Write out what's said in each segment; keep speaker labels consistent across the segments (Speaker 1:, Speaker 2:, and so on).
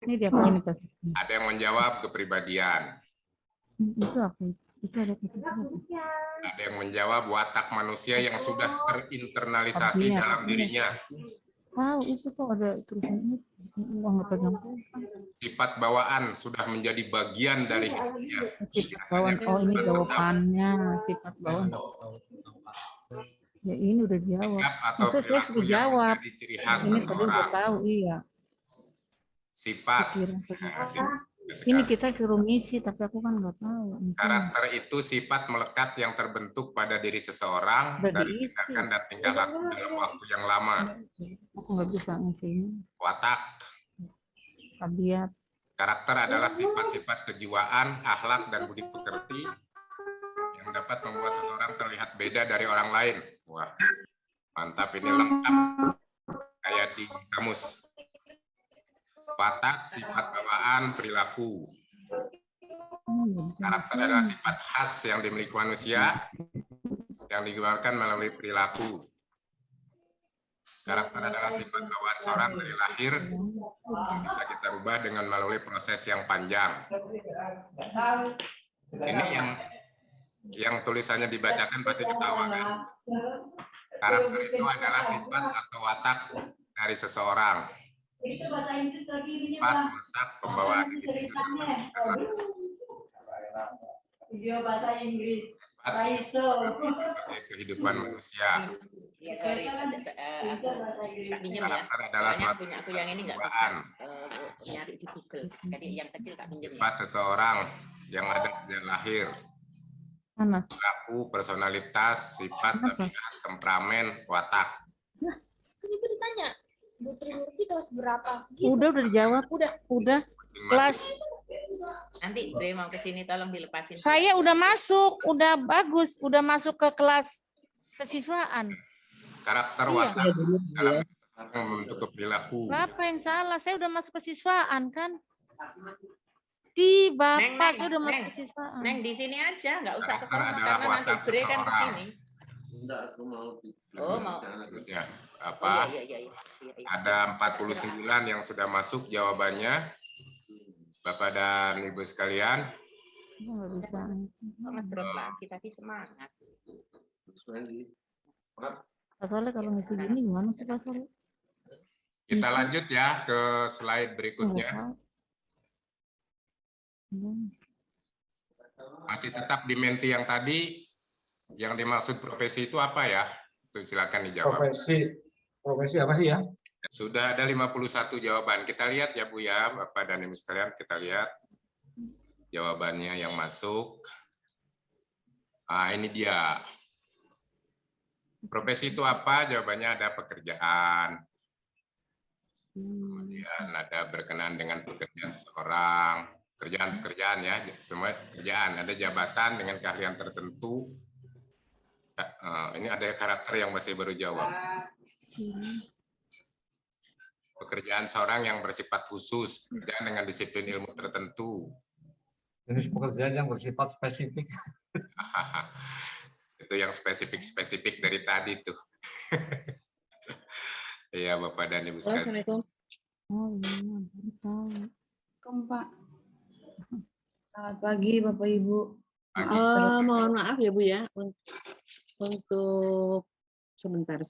Speaker 1: Ini dia aku ini kasus.
Speaker 2: Ada yang menjawab kepribadian.
Speaker 1: Itu aku. Itu ada kasus.
Speaker 2: Ada yang menjawab watak manusia yang sudah terinternalisasi
Speaker 1: Tabiat.
Speaker 2: dalam dirinya.
Speaker 1: Tahu itu kok ada tulisannya. Uang nggak pegang.
Speaker 2: Sifat bawaan sudah menjadi bagian dari hidupnya.
Speaker 1: Sifat bawaan. Oh ini jawabannya. Sifat bawaan. Ya ini udah jawab.
Speaker 2: Sikap atau
Speaker 1: Maksud saya
Speaker 2: perilaku
Speaker 1: sudah
Speaker 2: yang
Speaker 1: jawab.
Speaker 2: menjadi ciri khas
Speaker 1: Ini tadi udah
Speaker 2: seseorang.
Speaker 1: tahu, iya.
Speaker 2: Sifat.
Speaker 1: Pikiran. Ini kita suruh ngisi, tapi aku kan nggak tahu.
Speaker 2: Karakter itu sifat melekat yang terbentuk pada diri seseorang
Speaker 1: Udah
Speaker 2: dari
Speaker 1: diisi.
Speaker 2: tindakan dan tingkah laku dalam waktu yang lama.
Speaker 1: Aku nggak bisa ngisinya.
Speaker 2: Watak.
Speaker 1: Tabiat.
Speaker 2: Karakter adalah sifat-sifat kejiwaan, akhlak, dan budi pekerti yang dapat membuat seseorang terlihat beda dari orang lain. Wah, mantap, ini lengkap kayak di kamus. Watak, sifat bawaan, perilaku. Karakter adalah sifat khas yang dimiliki manusia yang digunakan melalui perilaku. Karakter adalah sifat bawaan seorang dari lahir yang bisa kita rubah dengan melalui proses yang panjang. Ini yang tulisannya dibacakan pasti ketawa kan? Karakter itu adalah sifat atau watak dari seseorang. Sifat, watak, pembawaan individu
Speaker 3: bahasa Inggris.
Speaker 2: kehidupan manusia. Karakter adalah suatu perubahan.
Speaker 4: Nyari di Google. Jadi yang kecil tak pinjam.
Speaker 2: Sifat seseorang yang ada sejak lahir. Perilaku, personalitas, sifat, tabiat, temperamen, watak.
Speaker 5: Nah, kan itu ditanya. Bu Trimurti kelas berapa? Gitu.
Speaker 1: Udah dijawab. Udah. Kelas.
Speaker 4: Nanti gue mau ke sini tolong dilepasin.
Speaker 1: Saya udah masuk, udah bagus, udah masuk ke kelas kesiswaan.
Speaker 2: Karakter watak dalam membentuk perilaku.
Speaker 1: Apa yang salah? Saya udah masuk kesiswaan kan? Di Bapak saya udah masuk kesiswaan.
Speaker 4: Neng di sini aja, nggak usah ke
Speaker 2: Karakter
Speaker 4: sana
Speaker 2: adalah
Speaker 4: karena nanti
Speaker 2: watak
Speaker 4: bre kan ke
Speaker 2: seseorang.
Speaker 4: sini.
Speaker 6: Enggak, aku mau.
Speaker 4: Oh, mau.
Speaker 2: Terusnya
Speaker 4: Oh,
Speaker 2: apa?
Speaker 4: iya.
Speaker 2: Ada 49 yang sudah masuk jawabannya. Bapak dan Ibu sekalian.
Speaker 1: Nggak bisa.
Speaker 4: Mas drop lagi tadi semangat.
Speaker 1: Soalnya kalau ngisi gini gimana sih Pak Soalnya?
Speaker 2: Kita lanjut ya ke slide berikutnya. Masih tetap di menti yang tadi. Yang dimaksud profesi itu apa ya? Itu silakan dijawab.
Speaker 7: Profesi apa sih ya?
Speaker 2: Sudah ada 51 jawaban. Kita lihat ya Bu ya, Bapak dan Ibu sekalian, kita lihat jawabannya yang masuk. Ah, ini dia. Profesi itu apa? Jawabannya ada pekerjaan. Kemudian ada berkenaan dengan pekerjaan seseorang. Pekerjaan ya, semua pekerjaan. Ada jabatan dengan keahlian tertentu. Ini ada karakter yang masih baru jawab. Pekerjaan seorang yang bersifat khusus, pekerjaan dengan disiplin ilmu tertentu.
Speaker 7: Jenis pekerjaan yang bersifat spesifik.
Speaker 2: Itu yang spesifik dari tadi tuh. Iya Bapak dan Ibu sekalian.
Speaker 8: Assalamualaikum.
Speaker 1: Oh iya, baru tahu.
Speaker 8: Pak. Selamat pagi Bapak Ibu.
Speaker 2: Pagi.
Speaker 8: Mohon maaf ya Bu ya untuk sebentar.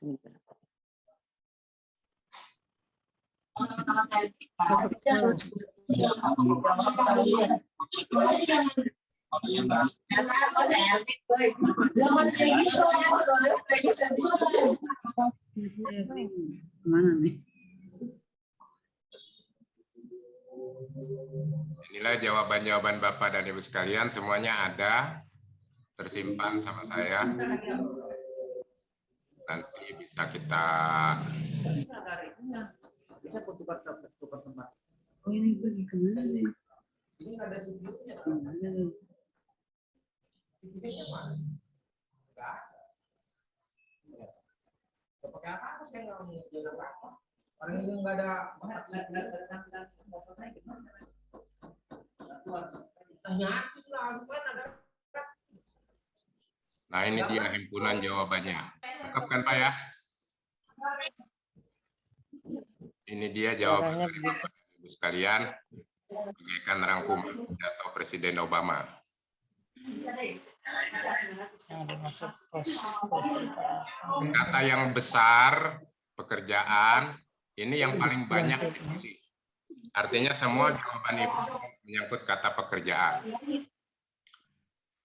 Speaker 8: Mana nih?
Speaker 2: Inilah jawaban-jawaban Bapak dan Ibu sekalian, semuanya ada tersimpan sama saya. Nanti bisa kita
Speaker 8: Oh ini pergi kemana nih?
Speaker 2: Nah, ini dia himpunan jawabannya. Cakep kan Pak ya? Ini dia jawaban dari Bapak dan Ibu sekalian. bagaikan rangkuman pidato Presiden Obama. Kata yang besar, pekerjaan, ini yang paling banyak dipilih. Artinya semua jawaban Ibu menyangkut kata pekerjaan.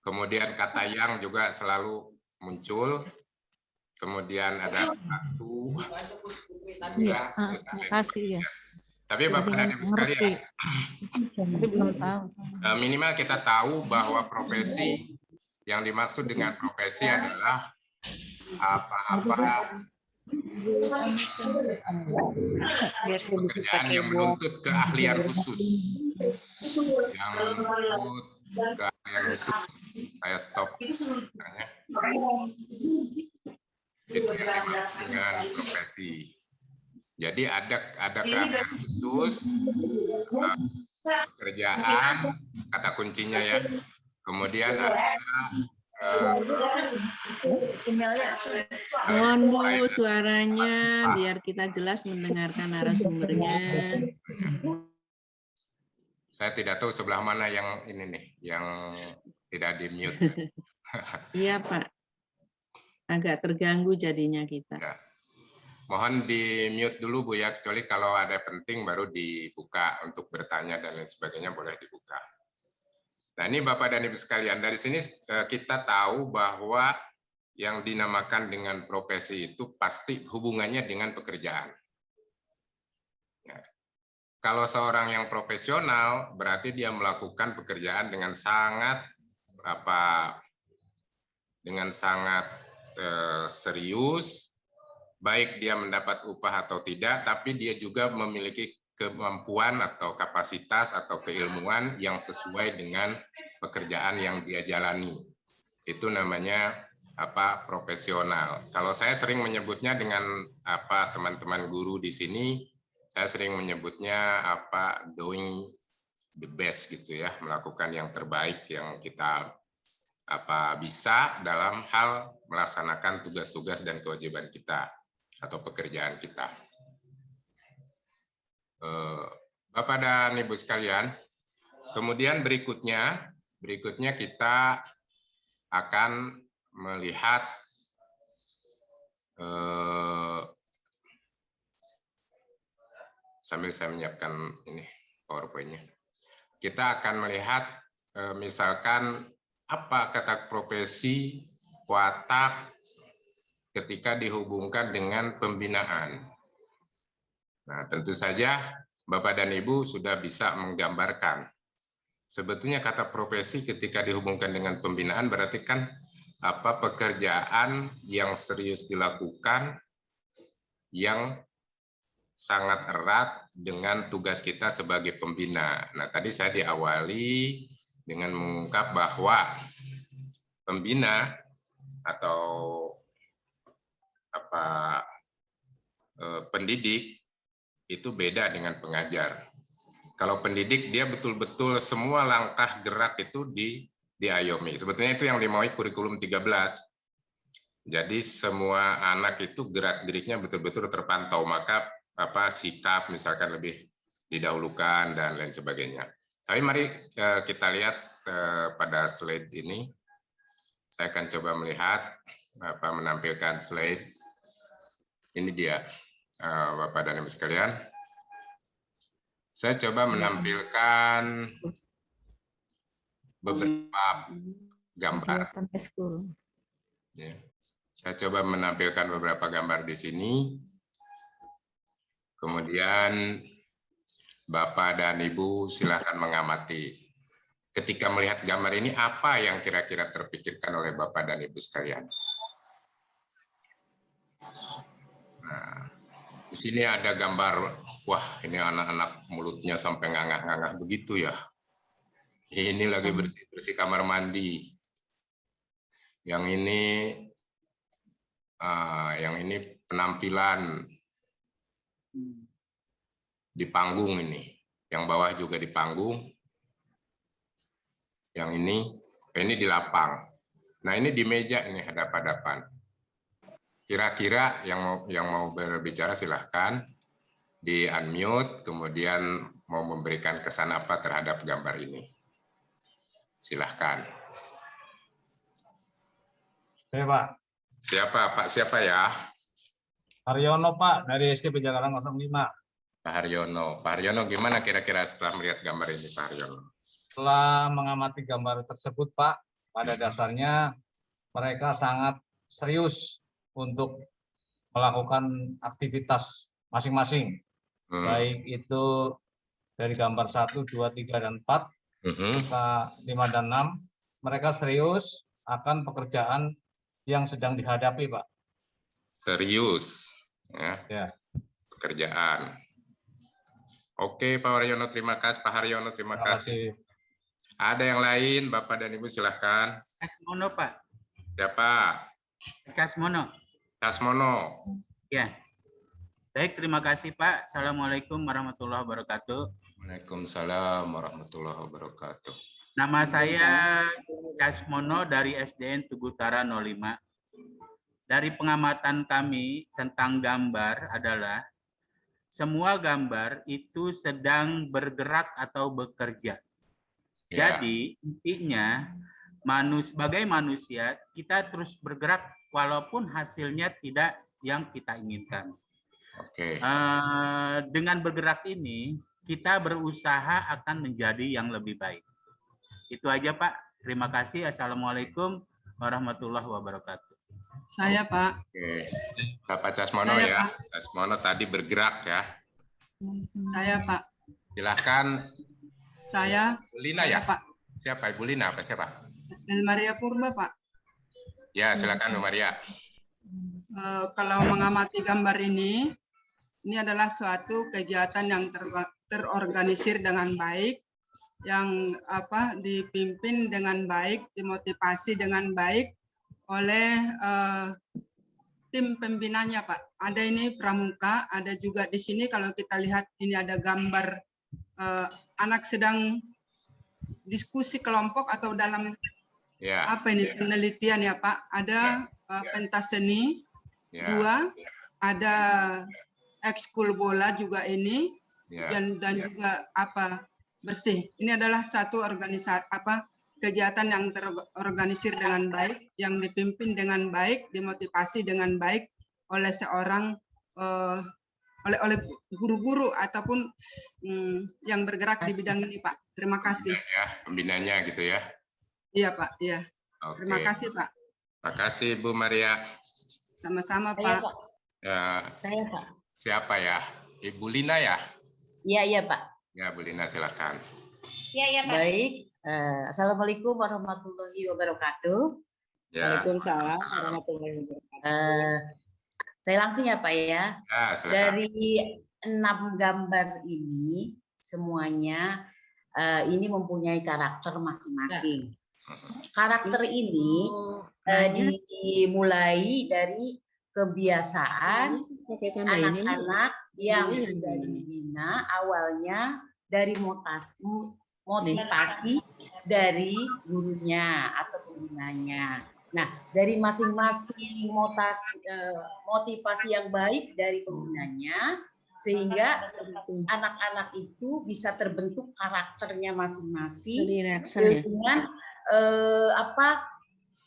Speaker 2: Kemudian kata yang juga selalu muncul. Kemudian ada satu.
Speaker 1: Iya, makasih ya.
Speaker 2: Tapi Bapak dan Ibu sekalian,
Speaker 1: Tapi belum tahu.
Speaker 2: minimal kita tahu bahwa profesi yang dimaksud dengan profesi adalah apa-apa pekerjaan yang menuntut keahlian khusus. Yang menuntut keahlian khusus. Saya stop. Itu yang dimaksud dengan profesi. Jadi ada keahlian khusus, pekerjaan, kata kuncinya ya. Kemudian ada
Speaker 8: Mohon Bu suaranya biar kita jelas mendengarkan narasumbernya.
Speaker 2: saya tidak tahu sebelah mana yang ini nih, yang tidak di mute.
Speaker 8: Iya Pak. Agak terganggu jadinya kita.
Speaker 2: Ya. Mohon di mute dulu Bu ya, kecuali kalau ada penting baru dibuka untuk bertanya dan lain sebagainya boleh dibuka. Nah ini Bapak dan Ibu sekalian, dari sini kita tahu bahwa yang dinamakan dengan profesi itu pasti hubungannya dengan pekerjaan. Ya. Kalau seorang yang profesional berarti dia melakukan pekerjaan dengan sangat serius, baik dia mendapat upah atau tidak, tapi dia juga memiliki kemampuan atau kapasitas atau keilmuan yang sesuai dengan pekerjaan yang dia jalani. Itu namanya profesional. Kalau saya sering menyebutnya dengan teman-teman guru di sini, saya sering menyebutnya doing the best gitu ya, melakukan yang terbaik yang kita bisa dalam hal melaksanakan tugas-tugas dan kewajiban kita atau pekerjaan kita. Bapak dan Ibu sekalian, kemudian berikutnya kita akan melihat sambil saya menyiapkan ini PowerPoint-nya. Kita akan melihat misalkan apa kata profesi watak ketika dihubungkan dengan pembinaan. Nah, tentu saja Bapak dan Ibu sudah bisa menggambarkan. Sebetulnya kata profesi ketika dihubungkan dengan pembinaan berarti kan pekerjaan yang serius dilakukan yang sangat erat dengan tugas kita sebagai pembina. Nah, tadi saya diawali dengan mengungkap bahwa pembina atau pendidik itu beda dengan pengajar. Kalau pendidik dia betul-betul semua langkah gerak itu diayomi. Sebetulnya itu yang dimaui kurikulum 13. Jadi semua anak itu gerak-geriknya betul-betul terpantau, maka sikap misalkan lebih didahulukan dan lain sebagainya. Tapi mari kita lihat pada slide ini. Saya akan coba melihat menampilkan slide. Ini dia. Bapak dan Ibu sekalian, saya coba menampilkan beberapa gambar. Ya. Saya coba menampilkan beberapa gambar di sini. Kemudian Bapak dan Ibu silakan mengamati. Ketika melihat gambar ini, apa yang kira-kira terpikirkan oleh Bapak dan Ibu sekalian? Nah, di sini ada gambar, wah ini anak-anak mulutnya sampai ngangah-ngangah begitu ya. Ini lagi bersih-bersih kamar mandi. Yang ini penampilan di panggung ini. Yang bawah juga di panggung. Yang ini di lapang. Nah ini di meja ini hadap-hadapan. Kira-kira yang mau berbicara silahkan. di unmute, kemudian mau memberikan kesan apa terhadap gambar ini. Silahkan.
Speaker 7: Oke, Pak.
Speaker 2: Siapa Pak? Siapa ya?
Speaker 7: Haryono, Pak, dari SD Penjagalan 05.
Speaker 2: Pak Haryono. Pak Haryono, gimana kira-kira setelah melihat gambar ini, Pak Haryono?
Speaker 7: Setelah mengamati gambar tersebut, Pak, pada dasarnya mereka sangat serius untuk melakukan aktivitas masing-masing. Baik itu dari gambar 1, 2, 3, dan 4, serta 5 dan 6, mereka serius akan pekerjaan yang sedang dihadapi, Pak.
Speaker 2: Serius. Ya. Pekerjaan. Oke, Pak Haryono, terima kasih. Pak Haryono, terima kasih. Ada yang lain, Bapak dan Ibu, silahkan.
Speaker 6: Kasmono, Pak.
Speaker 2: Siapa?
Speaker 6: Kasmono.
Speaker 2: Kasmono.
Speaker 6: Ya. Baik, terima kasih, Pak. Assalamualaikum warahmatullahi wabarakatuh.
Speaker 2: Waalaikumsalam warahmatullahi wabarakatuh.
Speaker 6: Nama saya Kasmono dari SDN Tugu Utara 05. Dari pengamatan kami tentang gambar adalah semua gambar itu sedang bergerak atau bekerja. Jadi intinya sebagai manusia kita terus bergerak walaupun hasilnya tidak yang kita inginkan. Dengan bergerak ini kita berusaha akan menjadi yang lebih baik. Itu aja, Pak. Terima kasih. Assalamualaikum warahmatullahi wabarakatuh.
Speaker 8: Saya, Pak.
Speaker 2: Oke. Bapak Kasmono ya. Kasmono tadi bergerak ya.
Speaker 8: Saya, Pak.
Speaker 2: Silahkan.
Speaker 8: Saya.
Speaker 2: Lina ya,
Speaker 8: Pak.
Speaker 2: Siapa? Ibu Lina apa siapa?
Speaker 8: Maria Purba, Pak.
Speaker 2: Ya, silakan Bu Maria.
Speaker 8: Kalau mengamati gambar ini adalah suatu kegiatan yang terorganisir dengan baik, yang dipimpin dengan baik, dimotivasi dengan baik oleh tim pembinanya, Pak. Ada ini pramuka, ada juga di sini kalau kita lihat ini ada gambar anak sedang diskusi kelompok atau dalam penelitian ya, Pak. Ada pentas seni, 2, ada ekskul bola juga ini, dan juga bersih. Ini adalah satu organisasi kegiatan yang terorganisir dengan baik, yang dipimpin dengan baik, dimotivasi dengan baik oleh seorang oleh guru-guru ataupun yang bergerak di bidang ini, Pak. Terima kasih.
Speaker 2: Ya, pembinanya gitu ya.
Speaker 8: Iya, Pak. Iya.
Speaker 2: Oke.
Speaker 8: Terima kasih, Pak.
Speaker 2: Terima kasih, Bu Maria.
Speaker 8: Sama-sama,
Speaker 4: Saya,
Speaker 8: Pak.
Speaker 4: Pak. Saya, Pak.
Speaker 2: Siapa ya? Ibu Lina ya?
Speaker 4: Iya, Pak.
Speaker 2: Ya, Bu Lina silakan.
Speaker 4: Iya, Pak. Baik. Assalamualaikum warahmatullahi wabarakatuh.
Speaker 2: Ya.
Speaker 8: Waalaikumsalam warahmatullahi wabarakatuh.
Speaker 4: Saya langsung ya, Pak ya.
Speaker 2: Silakan.
Speaker 4: Dari 6 gambar ini semuanya ini mempunyai karakter masing-masing. Karakter ini dimulai dari kebiasaan anak-anak yang sudah dibina awalnya dari motivasi dari gurunya atau pembinanya. Nah, dari masing-masing motivasi yang baik dari pembinanya, sehingga anak-anak itu bisa terbentuk karakternya masing-masing dengan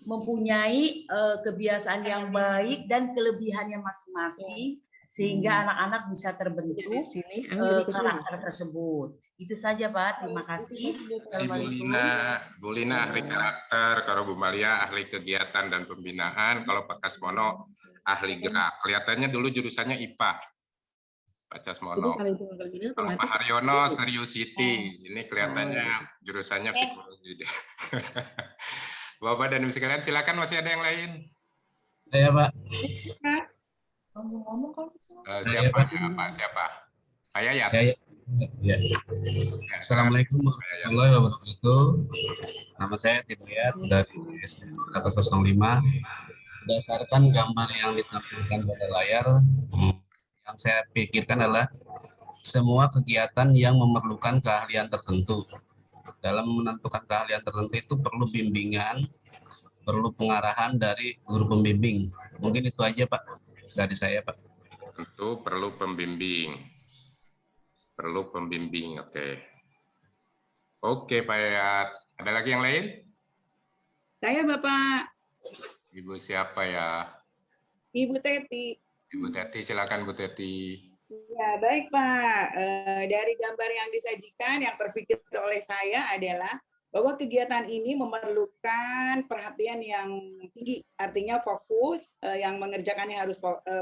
Speaker 4: mempunyai kebiasaan yang baik dan kelebihannya masing-masing, sehingga anak-anak bisa terbentuk karakter tersebut. Itu saja, Pak. Terima kasih.
Speaker 2: Bu Lina ahli karakter, kalau Bu Maria ahli kegiatan dan pembinaan, kalau Pak Kasmono ahli gerak. Kelihatannya dulu jurusannya IPA, Pak Kasmono. Kalau Pak Haryono seriusity, ini kelihatannya jurusannya psikologi. Bapak dan Ibu sekalian, silakan, masih ada yang lain?
Speaker 7: Saya, Pak.
Speaker 2: Siapa? Pak siapa? Pak Yayat.
Speaker 9: Ya. Assalamualaikum warahmatullahi wabarakatuh. Nama saya Hidayat dari SD 05. Berdasarkan gambar yang ditampilkan pada layar, yang saya pikirkan adalah semua kegiatan yang memerlukan keahlian tertentu. Dalam menentukan keahlian tertentu itu perlu bimbingan, perlu pengarahan dari guru pembimbing. Mungkin itu aja, Pak, dari saya, Pak.
Speaker 2: Tentu perlu pembimbing. Perlu pembimbing, oke. Oke, Pak Yayat. Ada lagi yang lain?
Speaker 10: Saya Bapak.
Speaker 2: Ibu siapa ya?
Speaker 10: Ibu Teti.
Speaker 2: Ibu Teti, silakan Bu Teti.
Speaker 10: Ya, baik Pak. Dari gambar yang disajikan, yang terpikir oleh saya adalah bahwa kegiatan ini memerlukan perhatian yang tinggi, artinya fokus, yang mengerjakannya harus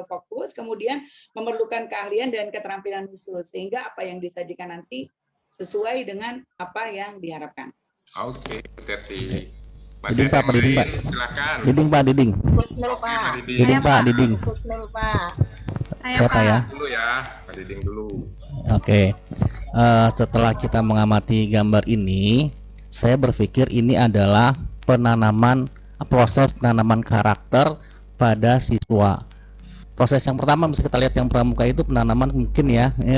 Speaker 10: fokus, kemudian memerlukan keahlian dan keterampilan khusus, sehingga apa yang disajikan nanti sesuai dengan apa yang diharapkan.
Speaker 2: Oke, Bu Teti.
Speaker 11: Diding Pak, Diding Pak.
Speaker 2: Silakan.
Speaker 11: Diding Pak, Diding.
Speaker 2: Oke, Pak Diding.
Speaker 11: Diding Pak, Diding. Siapa ya?
Speaker 2: Dulu ya, Pak Diding dulu.
Speaker 11: Oke. Setelah kita mengamati gambar ini, saya berpikir ini adalah proses penanaman karakter pada siswa. Proses yang pertama bisa kita lihat yang pramuka itu penanaman mungkin ya, ini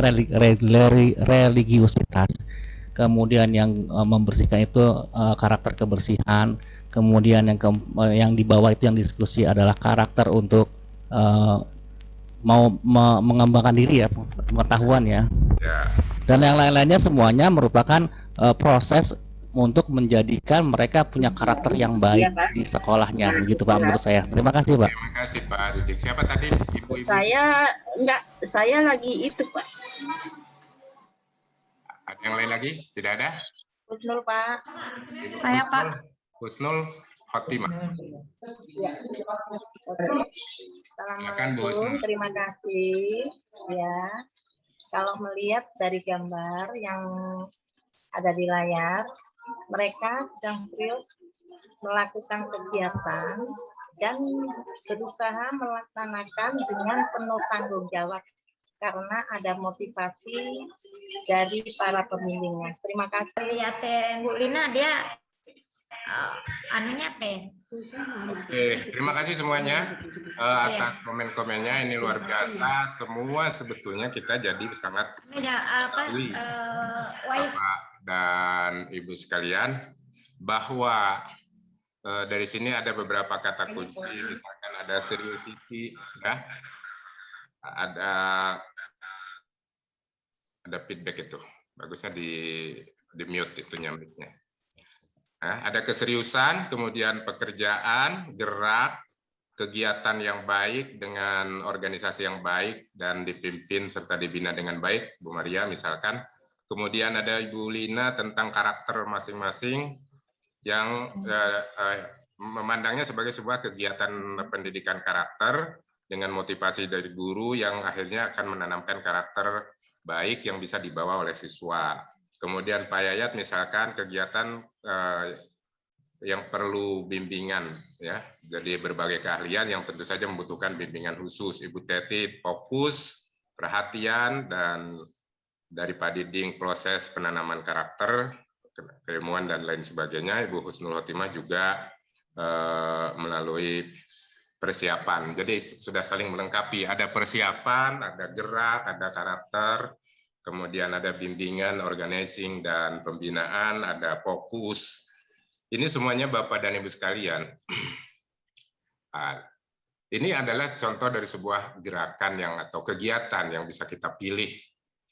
Speaker 11: religiusitas. Kemudian yang membersihkan itu karakter kebersihan. Kemudian yang di bawah itu yang diskusi adalah karakter untuk mau mengembangkan diri ya, pengetahuan ya. Dan yang lain-lainnya semuanya merupakan proses untuk menjadikan mereka punya karakter yang baik di sekolahnya, begitu Pak menurut saya. Terima kasih Pak.
Speaker 2: Terima kasih Pak Didik. Siapa tadi ibu-ibu?
Speaker 4: Saya lagi itu Pak.
Speaker 2: Ada yang lain lagi? Tidak ada?
Speaker 4: Husnul Pak.
Speaker 2: Saya Pak. Husnul Khotimah.
Speaker 4: Assalamualaikum, terima kasih. Ya, kalau melihat dari gambar yang ada di layar, mereka sedang serius melakukan kegiatan dan berusaha melaksanakan dengan penuh tanggung jawab karena ada motivasi dari para pembimbingnya. Terima kasih.
Speaker 1: Lihat Bu Lina, dia anunya teh.
Speaker 2: Oke, terima kasih semuanya atas komen-komennya. Ini luar biasa. Semua sebetulnya kita jadi sangat Bapak dan Ibu sekalian bahwa dari sini ada beberapa kata kunci, misalkan ada seriusity, ya, ada feedback itu. Bagusnya di mute itu mic-nya. Nah, ada keseriusan, kemudian pekerjaan, gerak, kegiatan yang baik dengan organisasi yang baik dan dipimpin serta dibina dengan baik, Bu Maria misalkan. Kemudian ada Ibu Lina tentang karakter masing-masing yang memandangnya sebagai sebuah kegiatan pendidikan karakter dengan motivasi dari guru yang akhirnya akan menanamkan karakter baik yang bisa dibawa oleh siswa. Kemudian Pak Yayat misalkan kegiatan yang perlu bimbingan, ya, jadi berbagai keahlian yang tentu saja membutuhkan bimbingan khusus. Ibu Teti fokus, perhatian, dan dari Pak Diding proses penanaman karakter, keilmuan dan lain sebagainya. Ibu Husnul Khotimah juga melalui persiapan. Jadi sudah saling melengkapi. Ada persiapan, ada gerak, ada karakter, kemudian ada bimbingan, organizing, dan pembinaan, ada fokus. Ini semuanya Bapak dan Ibu sekalian. Ini adalah contoh dari sebuah gerakan atau kegiatan yang bisa kita pilih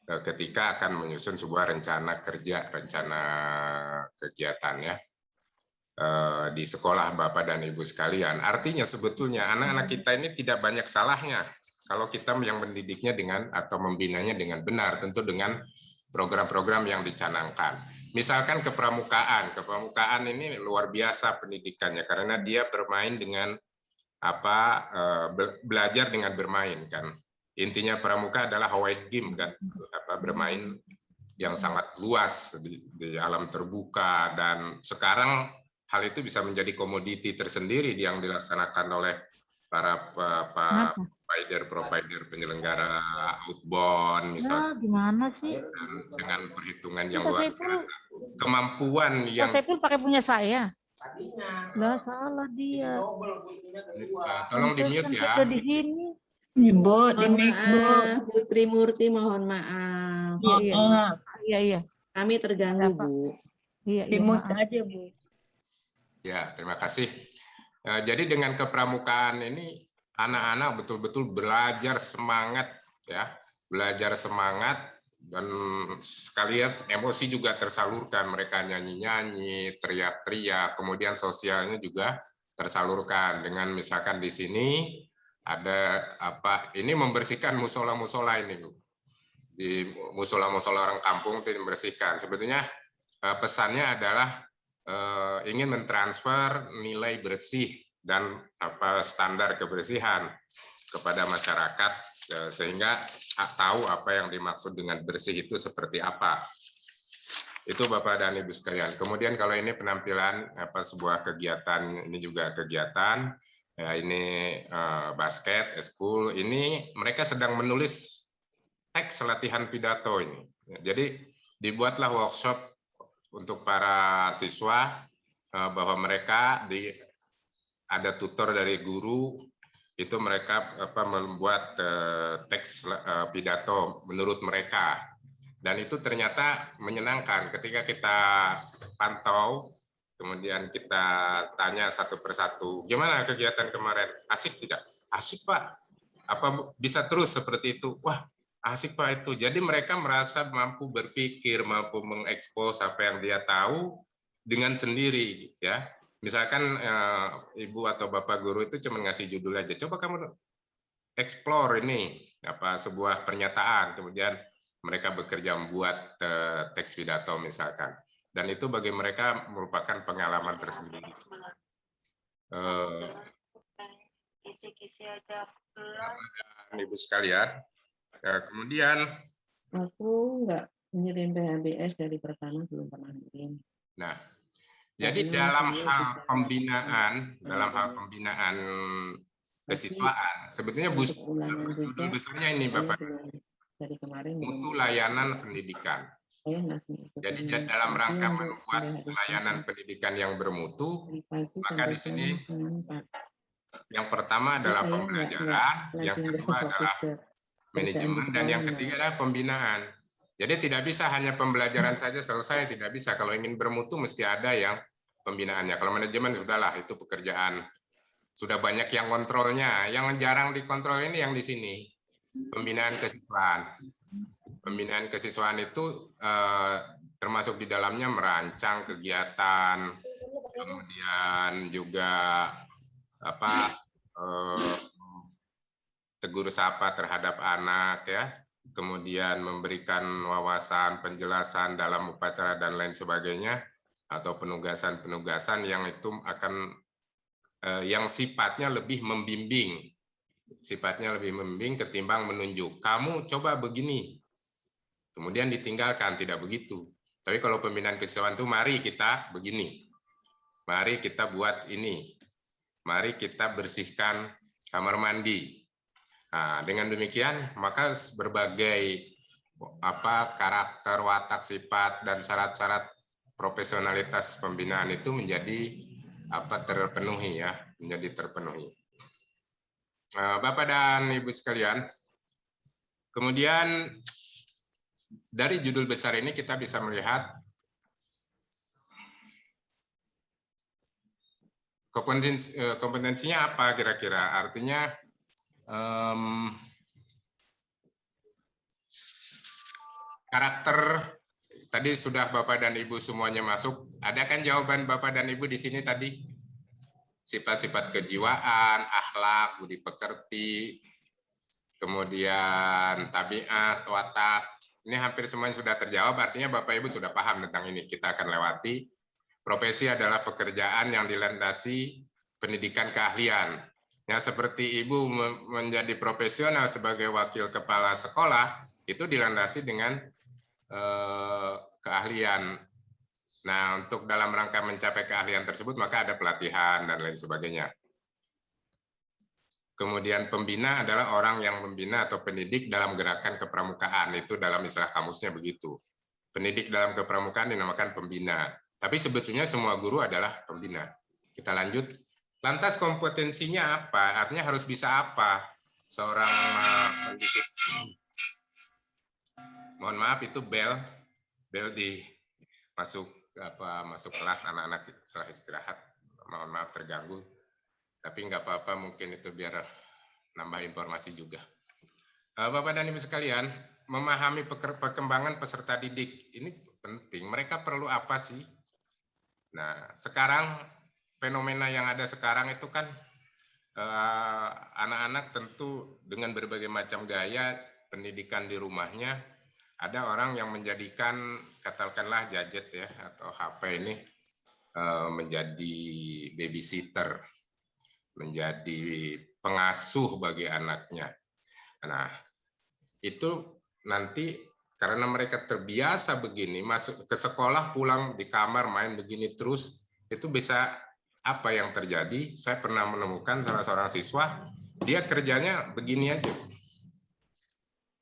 Speaker 2: ketika akan menyusun sebuah rencana kerja, rencana kegiatan ya di sekolah Bapak dan Ibu sekalian. Artinya sebetulnya anak-anak kita ini tidak banyak salahnya kalau kita yang mendidiknya dengan atau membinanya dengan benar, tentu dengan program-program yang dicanangkan. Misalkan kepramukaan ini luar biasa pendidikannya karena dia bermain dengan belajar dengan bermain kan. Intinya pramuka adalah Hawaii game kan, bermain yang sangat luas di alam terbuka, dan sekarang hal itu bisa menjadi komoditi tersendiri yang dilaksanakan oleh para provider penyelenggara outbound misalnya.
Speaker 1: Gimana sih?
Speaker 2: Dengan perhitungan yang luar biasa, kemampuan yang.
Speaker 1: Saya pun pakai punya saya. Nggak salah dia.
Speaker 2: Tolong di-mute ya.
Speaker 1: Di sini.
Speaker 12: Bu, Putri Murti mohon maaf.
Speaker 1: Iya.
Speaker 12: Kami terganggu, Bu.
Speaker 1: Iya,
Speaker 12: Dimut aja, Bu.
Speaker 2: Ya, terima kasih. Jadi dengan kepramukaan ini anak-anak betul-betul belajar semangat ya, belajar semangat Dan sekalian emosi juga tersalurkan, mereka nyanyi-nyanyi, teriak-teriak, kemudian sosialnya juga tersalurkan dengan misalkan di sini ada apa, ini membersihkan musola-musola ini Bu. Di musola-musola orang kampung itu dibersihkan. Sebetulnya pesannya adalah ingin mentransfer nilai bersih dan apa standar kebersihan kepada masyarakat sehingga tahu apa yang dimaksud dengan bersih itu seperti apa. Itu Bapak dan Ibu sekalian. Kemudian kalau ini penampilan apa sebuah kegiatan, ini juga kegiatan ya, ini basket, school. Ini mereka sedang menulis teks latihan pidato ini. Jadi dibuatlah workshop untuk para siswa bahwa mereka ada tutor dari guru, itu mereka membuat teks pidato menurut mereka, dan itu ternyata menyenangkan ketika kita pantau, kemudian kita tanya satu persatu, gimana kegiatan kemarin, asik tidak? Asik Pak. Apa bisa terus seperti itu? Wah asik Pak itu. Jadi mereka merasa mampu berpikir, mampu mengekspos apa yang dia tahu dengan sendiri, ya. Misalkan ibu atau bapak guru itu cuma ngasih judul aja, coba kamu explore ini apa sebuah pernyataan, kemudian mereka bekerja membuat teks pidato misalkan, dan itu bagi mereka merupakan pengalaman tersendiri.
Speaker 1: Kisi-kisi aja.
Speaker 2: Ibu sekalian, kemudian
Speaker 12: Aku nggak ngirim PHBS dari pertama, belum pernah ngirim.
Speaker 2: Nah, jadi dalam hal pembinaan kesiswaan, sebetulnya judul besarnya ini Bapak,
Speaker 12: dari kemarin
Speaker 2: mutu layanan pendidikan. Jadi dalam rangka membuat layanan pendidikan yang bermutu, maka di sini yang pertama adalah pembelajaran, yang kedua adalah manajemen, dan yang ketiga adalah pembinaan. Jadi tidak bisa hanya pembelajaran saja selesai, tidak bisa. Kalau ingin bermutu mesti ada yang pembinaannya. Kalau manajemen sudahlah, itu pekerjaan. Sudah banyak yang kontrolnya. Yang jarang dikontrol ini yang di sini. Pembinaan kesiswaan. Pembinaan kesiswaan itu termasuk di dalamnya merancang kegiatan, kemudian juga tegur sapa terhadap anak, ya. Kemudian memberikan wawasan, penjelasan dalam upacara dan lain sebagainya, atau penugasan-penugasan yang itu akan yang sifatnya lebih membimbing, ketimbang menunjuk. Kamu coba begini, kemudian ditinggalkan, tidak begitu. Tapi kalau pembinaan kesiswaan itu mari kita begini, mari kita buat ini, mari kita bersihkan kamar mandi. Nah, dengan demikian maka berbagai karakter, watak, sifat, dan syarat-syarat profesionalitas pembinaan itu menjadi terpenuhi, ya, menjadi terpenuhi. Bapak dan Ibu sekalian, kemudian dari judul besar ini kita bisa melihat kompetensinya apa kira-kira, artinya karakter tadi sudah Bapak dan Ibu semuanya masuk. Ada kan jawaban Bapak dan Ibu di sini tadi? Sifat-sifat kejiwaan, akhlak, budi pekerti, kemudian tabiat, watak. Ini hampir semuanya sudah terjawab, artinya Bapak Ibu sudah paham tentang ini. Kita akan lewati. Profesi adalah pekerjaan yang dilandasi pendidikan keahlian. Ya, seperti Ibu menjadi profesional sebagai wakil kepala sekolah, itu dilandasi dengan keahlian. Nah, untuk dalam rangka mencapai keahlian tersebut, maka ada pelatihan dan lain sebagainya. Kemudian pembina adalah orang yang membina atau pendidik dalam gerakan kepramukaan. Itu dalam istilah kamusnya begitu. Pendidik dalam kepramukaan dinamakan pembina. Tapi sebetulnya semua guru adalah pembina. Kita lanjut. Lantas kompetensinya apa? Artinya harus bisa apa seorang pendidik? Mohon maaf, itu bel di masuk kelas anak-anak setelah istirahat. Mohon maaf terganggu. Tapi nggak apa-apa, mungkin itu biar nambah informasi juga. Bapak dan Ibu sekalian, memahami perkembangan peserta didik. Ini penting. Mereka perlu apa sih? Nah, sekarang fenomena yang ada sekarang itu kan anak-anak tentu dengan berbagai macam gaya pendidikan di rumahnya. Ada orang yang menjadikan katakanlah gadget ya atau HP ini menjadi babysitter, menjadi pengasuh bagi anaknya. Nah, itu nanti karena mereka terbiasa begini, masuk ke sekolah, pulang di kamar main begini terus, itu bisa apa yang terjadi? Saya pernah menemukan salah seorang siswa, dia kerjanya begini aja.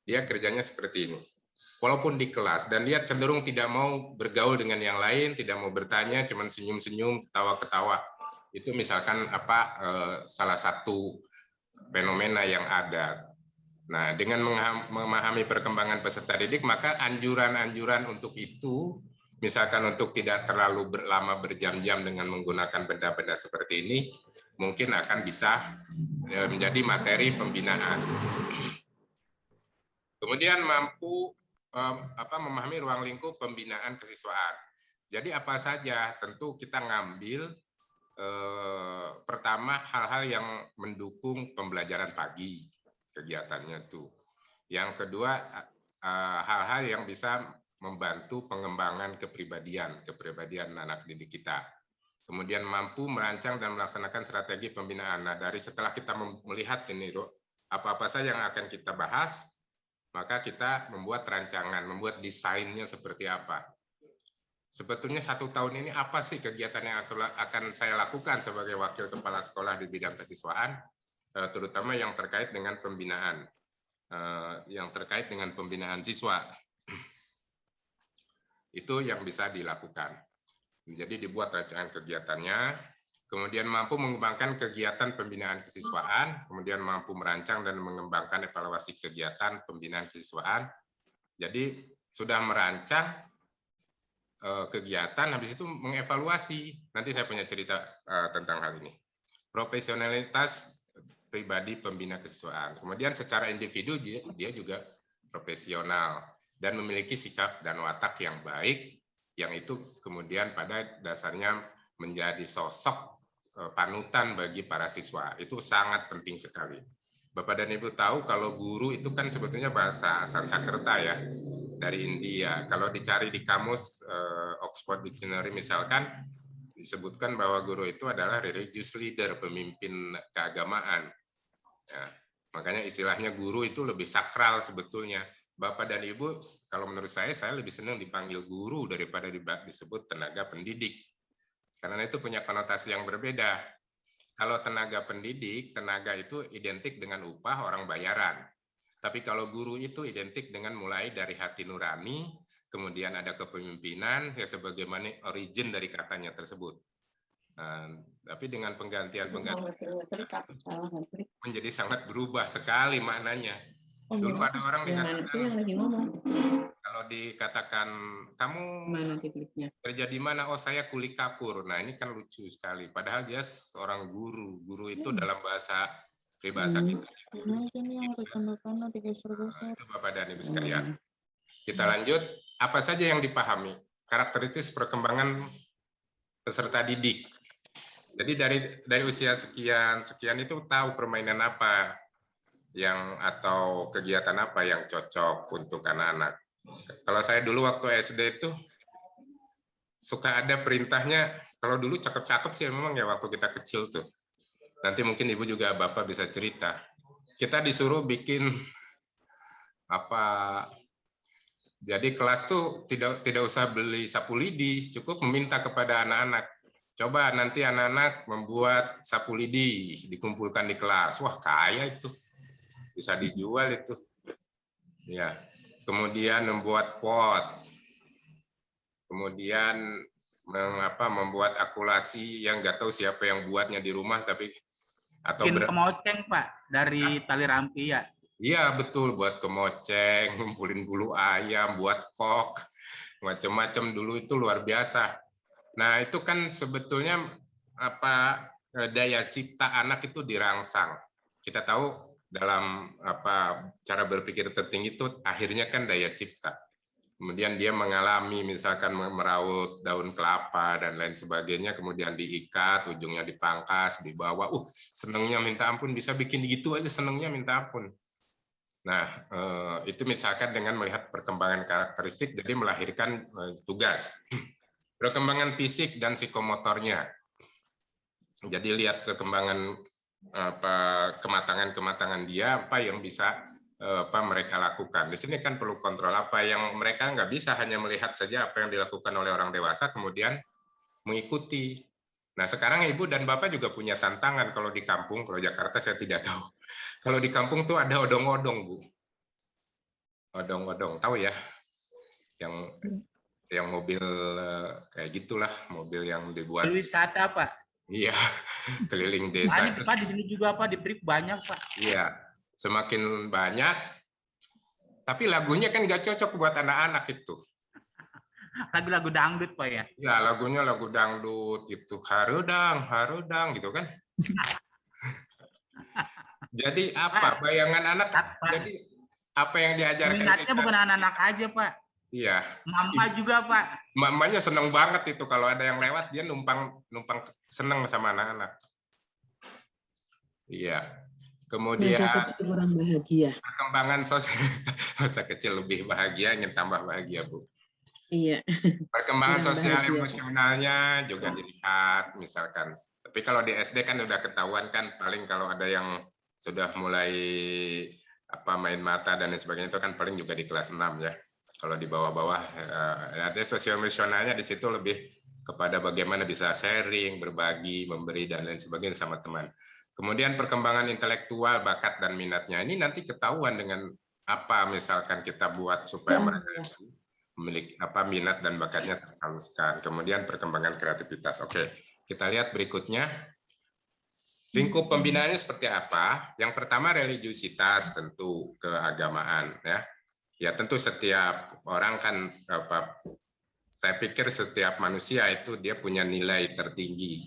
Speaker 2: Dia kerjanya seperti ini. Walaupun di kelas, dan dia cenderung tidak mau bergaul dengan yang lain, tidak mau bertanya, cuman senyum-senyum, ketawa-ketawa. Itu misalkan salah satu fenomena yang ada. Nah, dengan memahami perkembangan peserta didik, maka anjuran-anjuran untuk itu, misalkan untuk tidak terlalu lama berjam-jam dengan menggunakan benda-benda seperti ini, mungkin akan bisa menjadi materi pembinaan. Kemudian mampu memahami ruang lingkup pembinaan kesiswaan. Jadi apa saja? Tentu kita ngambil pertama hal-hal yang mendukung pembelajaran pagi, kegiatannya tuh. Yang kedua hal-hal yang bisa membantu pengembangan kepribadian anak didik kita. Kemudian mampu merancang dan melaksanakan strategi pembinaan. Nah, dari setelah kita melihat ini, apa-apa saja yang akan kita bahas, maka kita membuat rancangan, membuat desainnya seperti apa. Sebetulnya 1 tahun ini apa sih kegiatan yang akan saya lakukan sebagai wakil kepala sekolah di bidang kesiswaan, terutama yang terkait dengan pembinaan, siswa. Itu yang bisa dilakukan. Jadi dibuat rancangan kegiatannya, kemudian mampu mengembangkan kegiatan pembinaan kesiswaan, kemudian mampu merancang dan mengembangkan evaluasi kegiatan pembinaan kesiswaan. Jadi sudah merancang kegiatan, habis itu mengevaluasi. Nanti saya punya cerita tentang hal ini. Profesionalitas pribadi pembina kesiswaan. Kemudian secara individu dia juga profesional dan memiliki sikap dan watak yang baik, yang itu kemudian pada dasarnya menjadi sosok panutan bagi para siswa. Itu sangat penting sekali. Bapak dan Ibu tahu kalau guru itu kan sebetulnya bahasa Sanskerta ya, dari India. Kalau dicari di kamus Oxford Dictionary misalkan, disebutkan bahwa guru itu adalah religious leader, pemimpin keagamaan. Ya, makanya istilahnya guru itu lebih sakral sebetulnya. Bapak dan Ibu, kalau menurut saya lebih senang dipanggil guru daripada disebut tenaga pendidik. Karena itu punya konotasi yang berbeda. Kalau tenaga pendidik, tenaga itu identik dengan upah orang bayaran. Tapi kalau guru itu identik dengan mulai dari hati nurani, kemudian ada kepemimpinan, ya sebagaimana origin dari katanya tersebut. Tapi dengan penggantian menjadi sangat berubah sekali maknanya. Dulu ada orang dikatakan, kalau dikatakan kamu kerja di mana? Oh, saya kuli kapur. Nah, ini kan lucu sekali. Padahal dia seorang guru. Guru itu dalam bahasa peribahasa kita. Itu Bapak dan Ibu sekalian. Kita lanjut. Apa saja yang dipahami? Karakteristik perkembangan peserta didik. Jadi dari usia sekian itu tahu permainan apa atau kegiatan apa yang cocok untuk anak-anak. Kalau saya dulu waktu SD itu suka ada perintahnya, kalau dulu cakep-cakep sih memang ya waktu kita kecil tuh. Nanti mungkin Ibu juga Bapak bisa cerita. Kita disuruh bikin jadi kelas tuh tidak usah beli sapu lidi, cukup meminta kepada anak-anak. Coba nanti anak-anak membuat sapu lidi, dikumpulkan di kelas. Wah, kaya itu. Bisa dijual itu. Ya. Kemudian membuat pot. Kemudian membuat akulasi yang nggak tahu siapa yang buatnya di rumah tapi
Speaker 6: bikin kemoceng, Pak, dari tali rampi ya.
Speaker 2: Iya, betul, buat kemoceng, ngumpulin bulu ayam, buat kok. Macam-macam dulu itu luar biasa. Nah, itu kan sebetulnya daya cipta anak itu dirangsang. Kita tahu dalam cara berpikir tertinggi itu akhirnya kan daya cipta. Kemudian dia mengalami misalkan meraut daun kelapa dan lain sebagainya, kemudian diikat, ujungnya dipangkas, dibawa. Senengnya minta ampun, bisa bikin gitu aja senengnya minta ampun. Nah, itu misalkan dengan melihat perkembangan karakteristik, jadi melahirkan tugas. Perkembangan fisik dan psikomotornya. Jadi lihat perkembangan kematangan dia, apa yang bisa mereka lakukan. Di sini kan perlu kontrol apa yang mereka nggak bisa hanya melihat saja apa yang dilakukan oleh orang dewasa kemudian mengikuti. Nah sekarang ibu dan bapak juga punya tantangan kalau di kampung, kalau Jakarta saya tidak tahu. Kalau di kampung tuh ada odong-odong bu, odong-odong tahu ya, yang mobil kayak gitulah, mobil yang dibuat.
Speaker 6: Wisata pak?
Speaker 2: Iya, keliling desa.
Speaker 6: Pak di sini juga pak di Prip banyak pak.
Speaker 2: Iya. Semakin banyak, tapi lagunya kan nggak cocok buat anak-anak itu.
Speaker 6: Lagu-lagu dangdut pak ya?
Speaker 2: Ya lagunya lagu dangdut itu, harudang gitu kan. Jadi apa bayangan anak? Jadi apa yang diajarkan
Speaker 6: minatnya
Speaker 2: kita?
Speaker 6: Bukan anak-anak aja pak.
Speaker 2: Iya.
Speaker 6: Mama juga pak.
Speaker 2: Mamanya seneng banget itu kalau ada yang lewat dia numpang seneng sama anak-anak. Iya. Kemudian
Speaker 12: masa kecil kurang bahagia.
Speaker 2: Perkembangan sosial masa kecil lebih bahagia, ingin tambah bahagia bu.
Speaker 12: Iya.
Speaker 2: Perkembangan sosial
Speaker 12: bahagia.
Speaker 2: emosionalnya juga dilihat misalkan. Tapi kalau di SD kan udah ketahuan kan paling kalau ada yang sudah mulai main mata dan lain sebagainya itu kan paling juga di kelas 6 ya. Kalau di bawah-bawah ada sosial emosionalnya di situ lebih kepada bagaimana bisa sharing, berbagi, memberi dan lain sebagainya sama teman. Kemudian perkembangan intelektual, bakat dan minatnya ini nanti ketahuan dengan apa misalkan kita buat supaya mereka memiliki minat dan bakatnya tersalurkan. Kemudian perkembangan kreativitas. Oke, kita lihat berikutnya. Lingkup pembinaannya seperti apa? Yang pertama religiusitas, tentu keagamaan ya. Ya tentu setiap orang kan saya pikir setiap manusia itu dia punya nilai tertinggi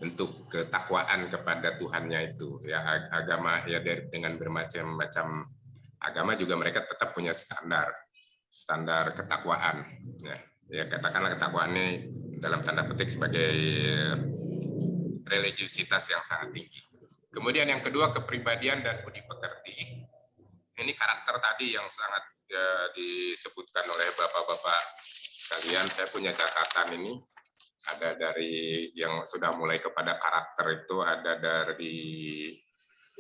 Speaker 2: untuk ketakwaan kepada Tuhannya itu ya. Agama ya dengan bermacam-macam agama juga mereka tetap punya standar ketakwaan ya katakanlah ketakwaan ini dalam tanda petik sebagai religiusitas yang sangat tinggi. Kemudian yang kedua kepribadian dan budi pekerti. Ini karakter tadi yang sangat disebutkan oleh bapak-bapak sekalian. Saya punya catatan ini. Ada dari yang sudah mulai kepada karakter itu, ada dari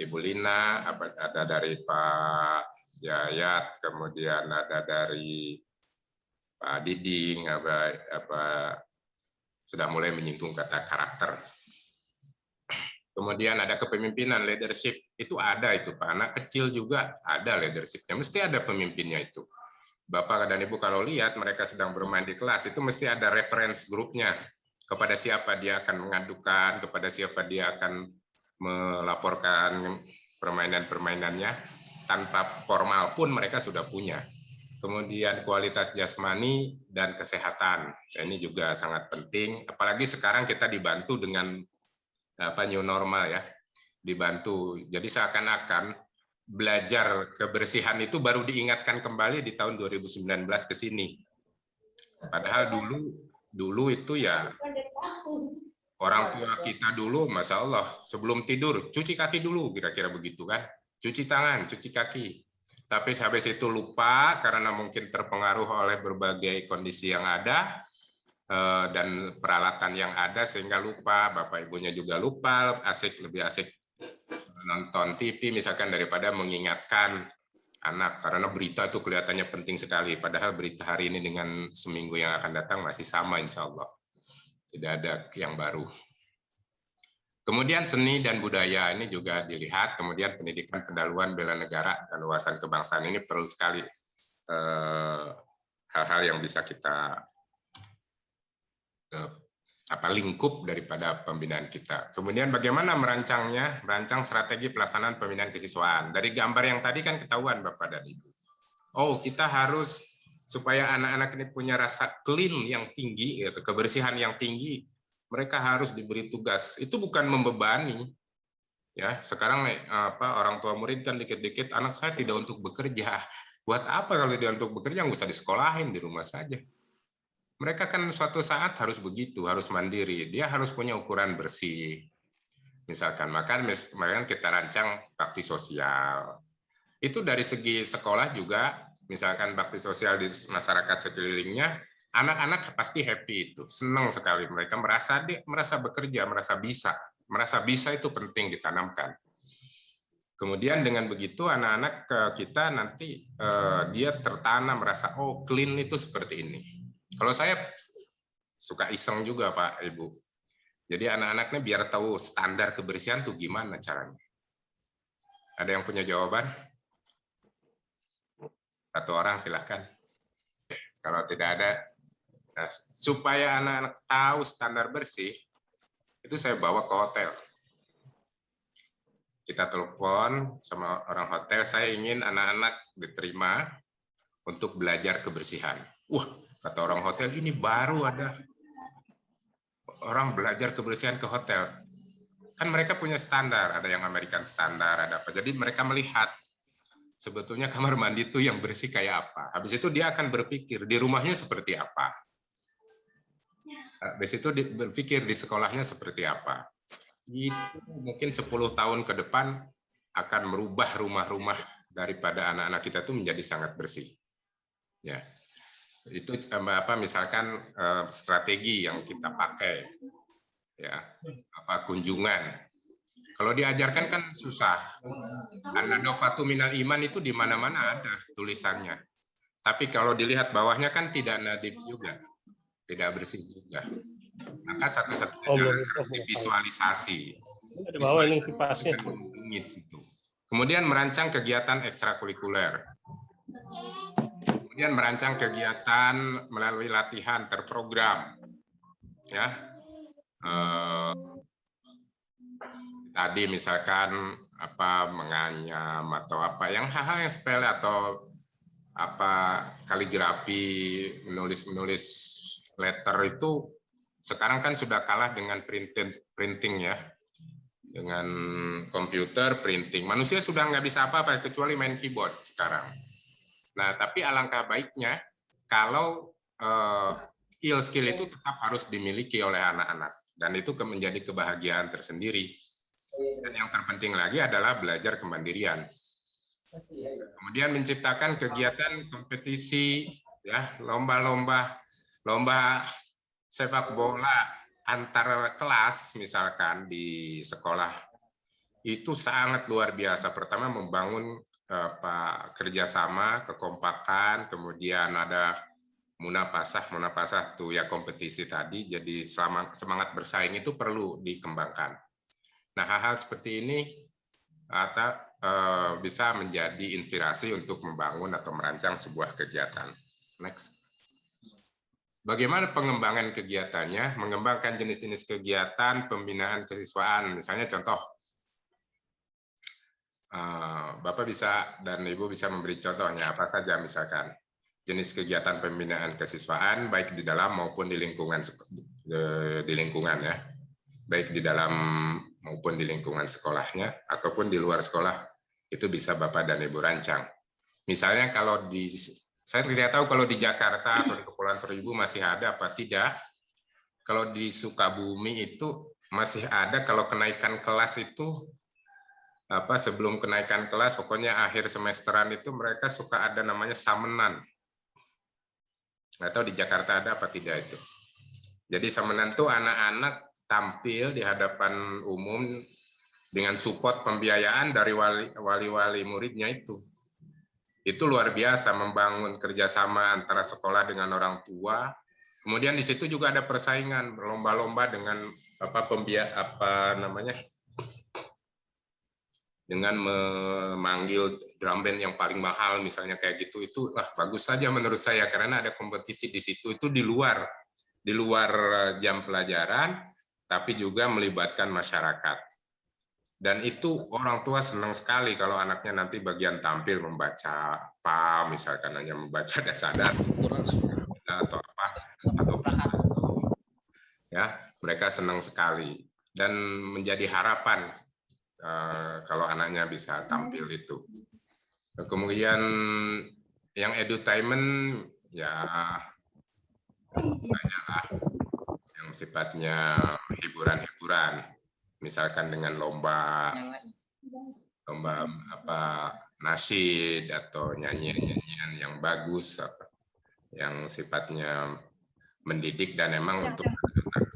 Speaker 2: Ibu Lina, ada dari Pak Yayat, kemudian ada dari Pak Diding, sudah mulai menyinggung kata karakter. Kemudian ada kepemimpinan, leadership, itu ada itu Pak. Anak kecil juga ada leadershipnya, mesti ada pemimpinnya itu. Bapak dan Ibu kalau lihat mereka sedang bermain di kelas, itu mesti ada reference grupnya. Kepada siapa dia akan mengadukan, kepada siapa dia akan melaporkan permainan-permainannya, tanpa formal pun mereka sudah punya. Kemudian kualitas jasmani dan kesehatan. Ini juga sangat penting, apalagi sekarang kita dibantu dengan new normal ya. Dibantu. Jadi seakan-akan belajar kebersihan itu baru diingatkan kembali di tahun 2019 ke sini. Padahal dulu itu ya orang tua kita dulu, Masya Allah, sebelum tidur cuci kaki dulu, kira-kira begitu kan, cuci tangan, cuci kaki. Tapi habis itu lupa karena mungkin terpengaruh oleh berbagai kondisi yang ada dan peralatan yang ada sehingga lupa. Bapak ibunya juga lupa, lebih asik nonton TV misalkan daripada mengingatkan anak, karena berita itu kelihatannya penting sekali, padahal berita hari ini dengan seminggu yang akan datang masih sama insya Allah, tidak ada yang baru. Kemudian seni dan budaya ini juga dilihat, kemudian pendidikan pendahuluan bela negara dan wawasan kebangsaan ini perlu sekali hal-hal yang bisa kita lingkup daripada pembinaan kita. Kemudian bagaimana merancangnya? Merancang strategi pelaksanaan pembinaan kesiswaan. Dari gambar yang tadi kan ketahuan Bapak dan Ibu. Oh, kita harus supaya anak-anak ini punya rasa clean yang tinggi, yaitu kebersihan yang tinggi. Mereka harus diberi tugas. Itu bukan membebani. Ya, sekarang orang tua murid kan dikit-dikit anak saya tidak untuk bekerja. Buat apa kalau dia untuk bekerja, nggak usah disekolahin, di rumah saja. Mereka kan suatu saat harus begitu, harus mandiri. Dia harus punya ukuran bersih. Misalkan kita rancang bakti sosial. Itu dari segi sekolah juga, misalkan bakti sosial di masyarakat sekelilingnya, anak-anak pasti happy itu, senang sekali. Mereka merasa bekerja, merasa bisa itu penting ditanamkan. Kemudian dengan begitu anak-anak kita nanti dia tertanam merasa oh clean itu seperti ini. Kalau saya suka iseng juga Pak Ibu. Jadi anak-anaknya biar tahu standar kebersihan tuh gimana caranya. Ada yang punya jawaban? Satu orang silahkan. Kalau tidak ada, nah, supaya anak-anak tahu standar bersih, itu saya bawa ke hotel. Kita telepon sama orang hotel, saya ingin anak-anak diterima untuk belajar kebersihan. Wah, kata orang hotel, ini baru ada orang belajar kebersihan ke hotel. Kan mereka punya standar, ada yang American standar, ada apa. Jadi mereka melihat sebetulnya kamar mandi itu yang bersih kayak apa. Habis itu dia akan berpikir di rumahnya seperti apa. Habis itu berpikir di sekolahnya seperti apa. Itu mungkin 10 tahun ke depan akan merubah rumah-rumah daripada anak-anak kita itu menjadi sangat bersih. Ya. Itu misalkan strategi yang kita pakai. Ya, kunjungan. Kalau diajarkan kan susah. An-nadhafatu minal iman itu di mana-mana ada tulisannya. Tapi kalau dilihat bawahnya kan tidak nadif juga. Tidak bersih juga. Maka satu-satunya harus divisualisasi. Kemudian merancang kegiatan ekstrakurikuler. Kemudian merancang kegiatan melalui latihan terprogram. Ya. Tadi misalkan menganyam atau hal-hal yang sepele atau kaligrafi, menulis letter itu sekarang kan sudah kalah dengan printing ya, dengan komputer printing. Manusia sudah nggak bisa apa-apa kecuali main keyboard sekarang. Nah, tapi alangkah baiknya kalau skill-skill itu tetap harus dimiliki oleh anak-anak. Dan itu menjadi kebahagiaan tersendiri. Dan yang terpenting lagi adalah belajar kemandirian. Kemudian menciptakan kegiatan kompetisi, ya, lomba sepak bola antar kelas, misalkan di sekolah. Itu sangat luar biasa. Pertama membangun kerjasama, kekompakan, kemudian ada munafasah tuh ya kompetisi tadi, jadi semangat bersaing itu perlu dikembangkan. Nah, hal-hal seperti ini bisa menjadi inspirasi untuk membangun atau merancang sebuah kegiatan. Next. Bagaimana pengembangan kegiatannya? Mengembangkan jenis-jenis kegiatan pembinaan kesiswaan. Misalnya contoh, Bapak bisa dan Ibu bisa memberi contohnya apa saja misalkan. Jenis kegiatan pembinaan kesiswaan baik di dalam maupun di lingkungan ya, baik di dalam maupun di lingkungan sekolahnya ataupun di luar sekolah, itu bisa Bapak dan Ibu rancang. Misalnya kalau saya tidak tahu kalau di Jakarta atau di Kepulauan Seribu masih ada apa tidak. Kalau di Sukabumi itu masih ada, kalau kenaikan kelas itu sebelum kenaikan kelas, pokoknya akhir semesteran itu mereka suka ada namanya samenan. Nggak tahu di Jakarta ada apa tidak itu. Jadi samenan itu anak-anak tampil di hadapan umum dengan support pembiayaan dari wali-wali muridnya itu. Itu luar biasa, membangun kerjasama antara sekolah dengan orang tua. Kemudian di situ juga ada persaingan, lomba-lomba dengan dengan memanggil drum band yang paling mahal misalnya kayak gitu, itu bagus saja menurut saya karena ada kompetisi di situ, itu di luar jam pelajaran tapi juga melibatkan masyarakat. Dan itu orang tua senang sekali kalau anaknya nanti bagian tampil membaca misalkan hanya membaca dasar-dasar atau ya, mereka senang sekali dan menjadi harapan kalau anaknya bisa tampil itu. Kemudian yang edutainment ya banyak yang sifatnya hiburan-hiburan, misalkan dengan lomba apa nasyid atau nyanyian-nyanyian yang bagus, yang sifatnya mendidik dan emang untuk anak.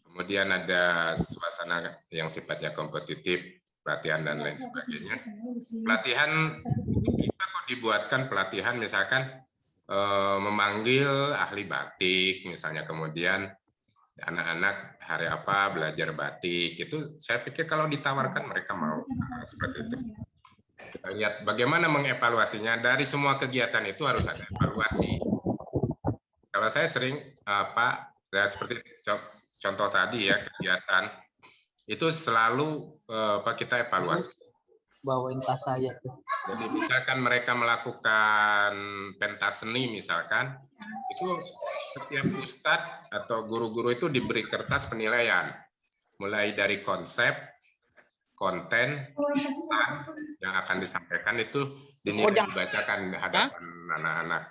Speaker 2: Kemudian ada suasana yang sifatnya kompetitif, pelatihan dan lain sebagainya. Pelatihan kita kok dibuatkan pelatihan misalkan memanggil ahli batik misalnya, kemudian anak-anak hari apa belajar batik, itu saya pikir kalau ditawarkan mereka mau seperti itu. Kita lihat bagaimana mengevaluasinya. Dari semua kegiatan itu harus ada evaluasi. Kalau saya sering Pak, ya seperti contoh tadi ya, kegiatan itu selalu kita evaluasi.
Speaker 13: Bawain tas saya tuh.
Speaker 2: Jadi misalkan mereka melakukan pentas seni misalkan, itu setiap ustadz atau guru-guru itu diberi kertas penilaian, mulai dari konsep, konten, yang akan disampaikan itu dinilai, dibacakan di hadapan anak-anak,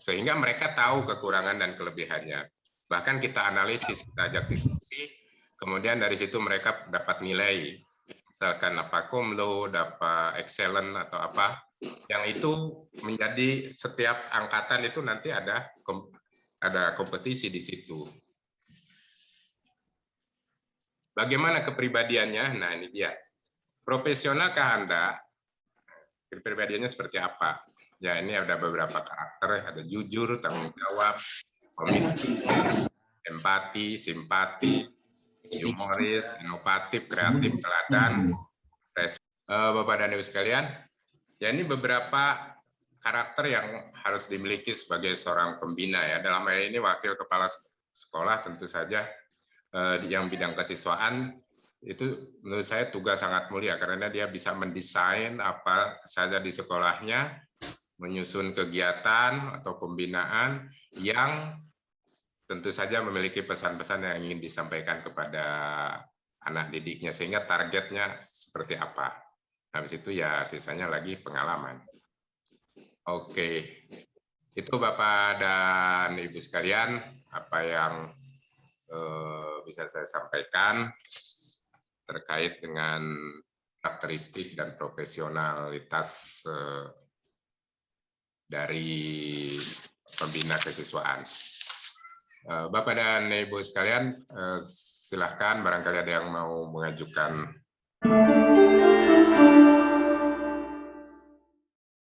Speaker 2: sehingga mereka tahu kekurangan dan kelebihannya. Bahkan kita analisis, kita ajak diskusi, kemudian dari situ mereka dapat nilai, misalkan apa cum laude, apa excellent atau apa, yang itu menjadi setiap angkatan itu nanti ada kompetisi di situ. Bagaimana kepribadiannya? Nah, ini dia. Profesionalkah Anda? Kepribadiannya seperti apa? Ya, ini ada beberapa karakter, ada jujur, tanggung jawab, komitmen, empati, simpati, humoris, inovatif, kreatif, teladan. Bapak dan Ibu sekalian, ya ini beberapa karakter yang harus dimiliki sebagai seorang pembina ya. Dalam hal ini wakil kepala sekolah tentu saja yang bidang kesiswaan itu menurut saya tugas sangat mulia karena dia bisa mendesain apa saja di sekolahnya, menyusun kegiatan atau pembinaan yang tentu saja memiliki pesan-pesan yang ingin disampaikan kepada anak didiknya sehingga targetnya seperti apa. Habis itu ya sisanya lagi pengalaman. Oke, itu Bapak dan Ibu sekalian apa yang bisa saya sampaikan terkait dengan karakteristik dan profesionalitas dari pembina kesiswaan. Bapak dan Ibu sekalian, silahkan barangkali ada yang mau mengajukan